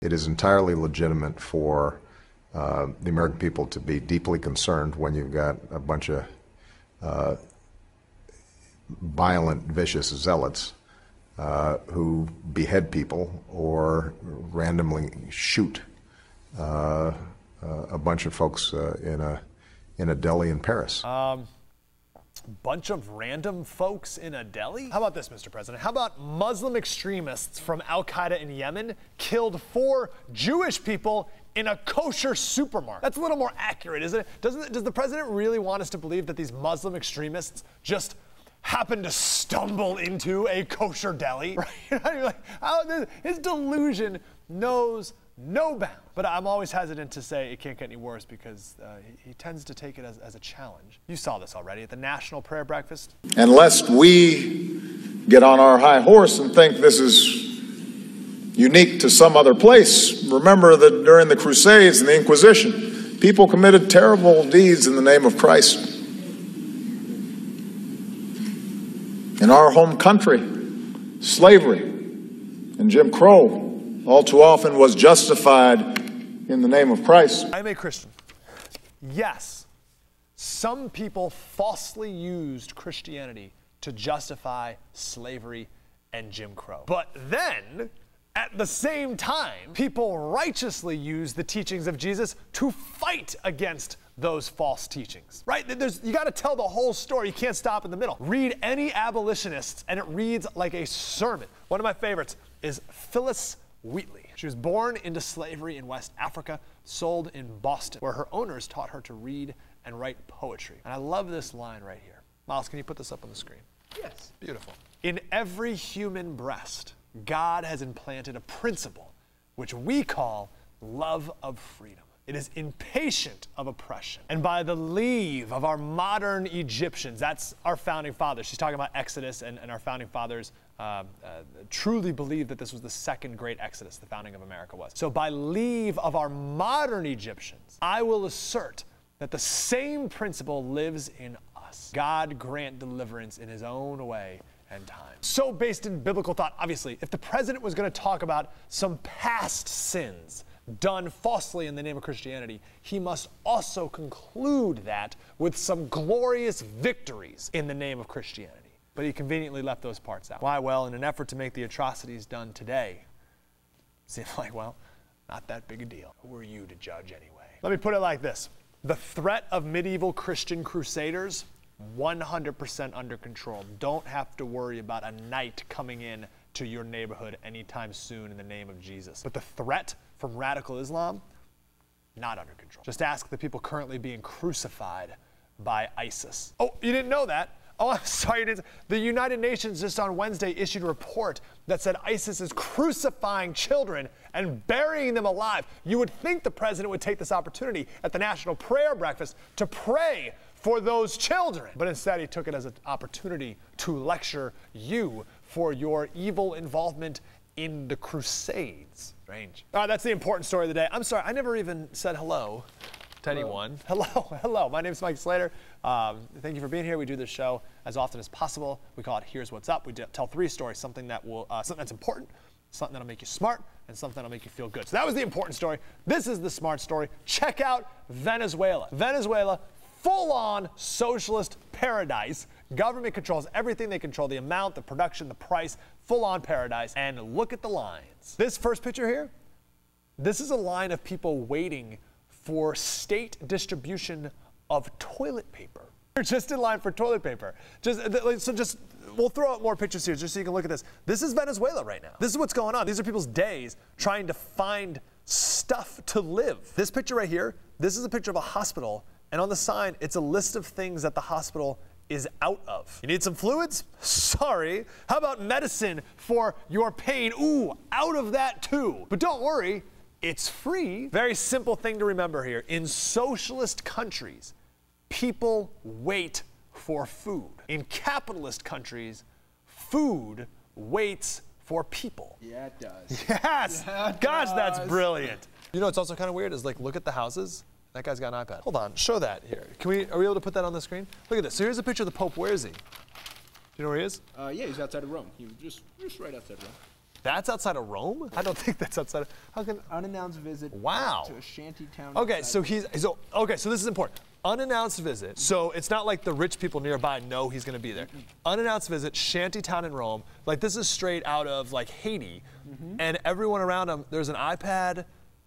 it is entirely legitimate for the American people to be deeply concerned when you've got a bunch of violent, vicious zealots who behead people or randomly shoot a bunch of folks in a deli in Paris. Bunch of random folks in a deli? How about this, Mr. President? How about Muslim extremists from Al-Qaeda in Yemen killed 4 Jewish people in a kosher supermarket? That's a little more accurate, isn't it? Does the president really want us to believe that these Muslim extremists just happen to stumble into a kosher deli? Right? His delusion knows no bounds. But I'm always hesitant to say it can't get any worse because he tends to take it as a challenge. You saw this already at the National Prayer Breakfast. And lest we get on our high horse and think this is unique to some other place, remember that during the Crusades and the Inquisition, people committed terrible deeds in the name of Christ. In our home country, slavery and Jim Crow all too often was justified in the name of Christ. I'm a Christian. Yes, some people falsely used Christianity to justify slavery and Jim Crow. But then, at the same time, people righteously used the teachings of Jesus to fight against those false teachings, right? You got to tell the whole story. You can't stop in the middle. Read any abolitionists, and it reads like a sermon. One of my favorites is Phyllis Wheatley. She was born into slavery in West Africa, sold in Boston, where her owners taught her to read and write poetry. And I love this line right here. Miles, can you put this up on the screen? Yes. Beautiful. In every human breast, God has implanted a principle which we call love of freedom. It is impatient of oppression. And by the leave of our modern Egyptians, that's our founding fathers. She's talking about Exodus, and our founding fathers truly believed that this was the second great Exodus, the founding of America was. So by leave of our modern Egyptians, I will assert that the same principle lives in us. God grant deliverance in his own way and time. So based in biblical thought, obviously, if the president was going to talk about some past sins done falsely in the name of Christianity, he must also conclude that with some glorious victories in the name of Christianity. But he conveniently left those parts out. Why? Well, in an effort to make the atrocities done today seem like, well, not that big a deal. Who are you to judge anyway? Let me put it like this. The threat of medieval Christian crusaders, 100% under control. Don't have to worry about a knight coming in to your neighborhood anytime soon in the name of Jesus. But the threat from radical Islam, not under control. Just ask the people currently being crucified by ISIS. Oh, you didn't know that? Oh, I'm sorry. The United Nations just on Wednesday issued a report that said ISIS is crucifying children and burying them alive. You would think the president would take this opportunity at the National Prayer Breakfast to pray for those children. But instead, he took it as an opportunity to lecture you for your evil involvement in the Crusades. Strange. All right, that's the important story of the day. I'm sorry, I never even said hello to anyone. Hello. My name is Mike Slater. Thank you for being here. We do this show as often as possible. We call it Here's What's Up. We tell 3 stories, something that's important, something that'll make you smart, and something that'll make you feel good. So that was the important story. This is the smart story. Check out Venezuela. Venezuela, full-on socialist paradise. Government controls everything. They control the amount, the production, the price, full-on paradise. And look at the lines. This first picture here, this is a line of people waiting for state distribution of toilet paper. They're just in line for toilet paper. We'll throw out more pictures here just so you can look at this. This is Venezuela right now. This is what's going on. These are people's days trying to find stuff to live. This picture right here, this is a picture of a hospital, and on the sign, it's a list of things that the hospital is out of. You need some fluids? Sorry. How about medicine for your pain? Ooh, out of that too. But don't worry, it's free. Very simple thing to remember here. In socialist countries, people wait for food. In capitalist countries, food waits for people. Yeah, it does. Yes! Yeah, it Gosh, does. that's brilliant. You know what's also kind of weird is, like, look at the houses. That guy's got an iPad. Hold on, show that here. Are we able to put that on the screen? Look at this. So here's a picture of the Pope. Where is he? Do you know where he is? Yeah, he's outside of Rome. He was just right outside Rome. That's outside of Rome? I don't think that's outside of, how can, Unannounced visit wow. to a shanty town. Okay, outside so so this is important. Unannounced visit. So it's not like the rich people nearby know he's going to be there. Unannounced visit, shanty town in Rome. Like this is straight out of like Haiti. And everyone around him, there's an iPad,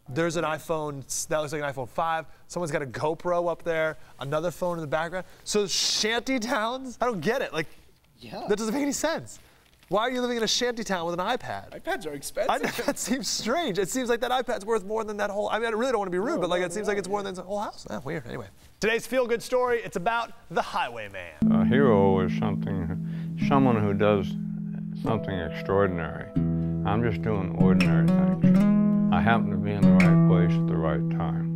there's an iPhone, that looks like an iPhone 5. Someone's got a GoPro up there, another phone in the background. So shanty towns, I don't get it. Like, that doesn't make any sense. Why are you living in a shanty town with an iPad? iPads are expensive. That seems strange. It seems like that iPad's worth more than that whole, I mean, I really don't want to be rude, but like it seems like it's more than the whole house. Weird, anyway. Today's feel-good story, it's about the highwayman. A hero is someone who does something extraordinary. I'm just doing ordinary things. I happen to be in the right place at the right time.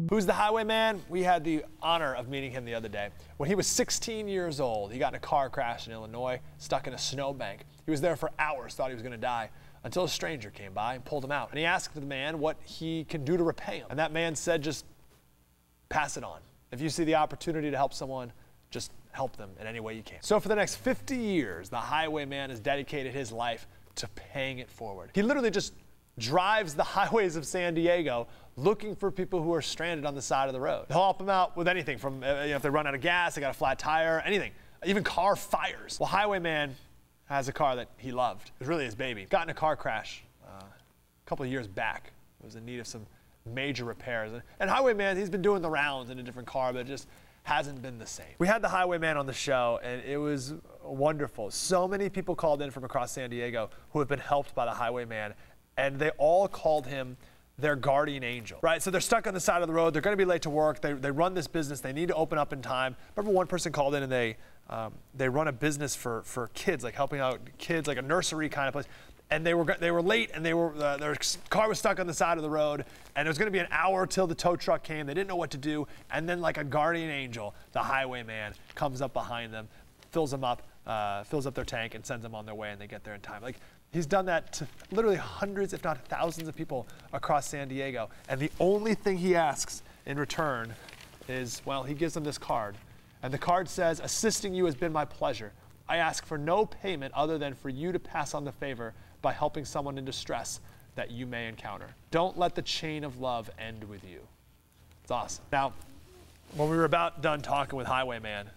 Who's the highwayman? We had the honor of meeting him the other day. When he was 16 years old, he got in a car crash in Illinois, stuck in a snowbank. He was there for hours, thought he was going to die, until a stranger came by and pulled him out. And he asked the man what he can do to repay him. And that man said, just pass it on. If you see the opportunity to help someone, just help them in any way you can. So for the next 50 years, the highwayman has dedicated his life to paying it forward. He literally just drives the highways of San Diego looking for people who are stranded on the side of the road. He'll help them out with anything from if they run out of gas, they got a flat tire, anything. Even car fires. Well, highwayman has a car that he loved. It was really his baby. Got in a car crash a couple of years back. It was in need of some major repairs. And highwayman, he's been doing the rounds in a different car, but it just hasn't been the same. We had the highwayman on the show, and it was wonderful. So many people called in from across San Diego who have been helped by the highwayman, and they all called him their guardian angel, right? So they're stuck on the side of the road. They're going to be late to work. They run this business. They need to open up in time. Remember one person called in and they run a business for kids, like helping out kids, like a nursery kind of place. And they were late, and their car was stuck on the side of the road, and it was going to be an hour till the tow truck came. They didn't know what to do, and then like a guardian angel, the highwayman comes up behind them, fills up their tank, and sends them on their way, and they get there in time. Like he's done that to literally hundreds, if not thousands, of people across San Diego, and the only thing he asks in return is, well, he gives them this card, and the card says, "Assisting you has been my pleasure. I ask for no payment other than for you to pass on the favor by helping someone in distress that you may encounter. Don't let the chain of love end with you." It's awesome. Now, when we were about done talking with Highwayman,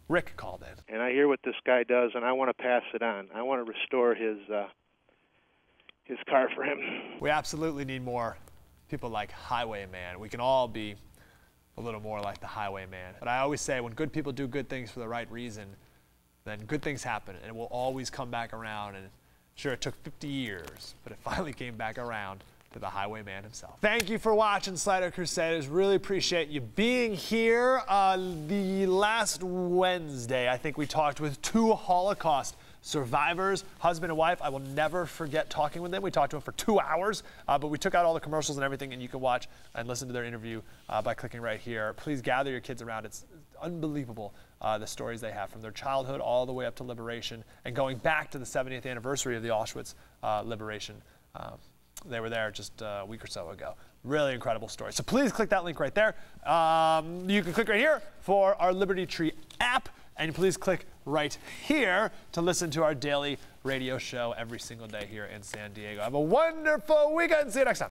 Rick called in. And I hear what this guy does, and I want to pass it on. I want to restore his car for him. We absolutely need more people like Highwayman. We can all be a little more like the Highwayman. But I always say, when good people do good things for the right reason, then good things happen, and it will always come back around. And sure, it took 50 years, but it finally came back around to the highwayman himself. Thank you for watching Slider Crusaders. Really appreciate you being here. The last Wednesday, I think we talked with 2 Holocaust survivors, husband and wife. I will never forget talking with them. We talked to them for 2 hours, but we took out all the commercials and everything, and you can watch and listen to their interview by clicking right here. Please gather your kids around. It's unbelievable, the stories they have from their childhood all the way up to liberation and going back to the 70th anniversary of the Auschwitz liberation. They were there just a week or so ago. Really incredible story. So please click that link right there. You can click right here for our Liberty Tree app, and please click right here to listen to our daily radio show every single day here in San Diego. Have a wonderful weekend. See you next time.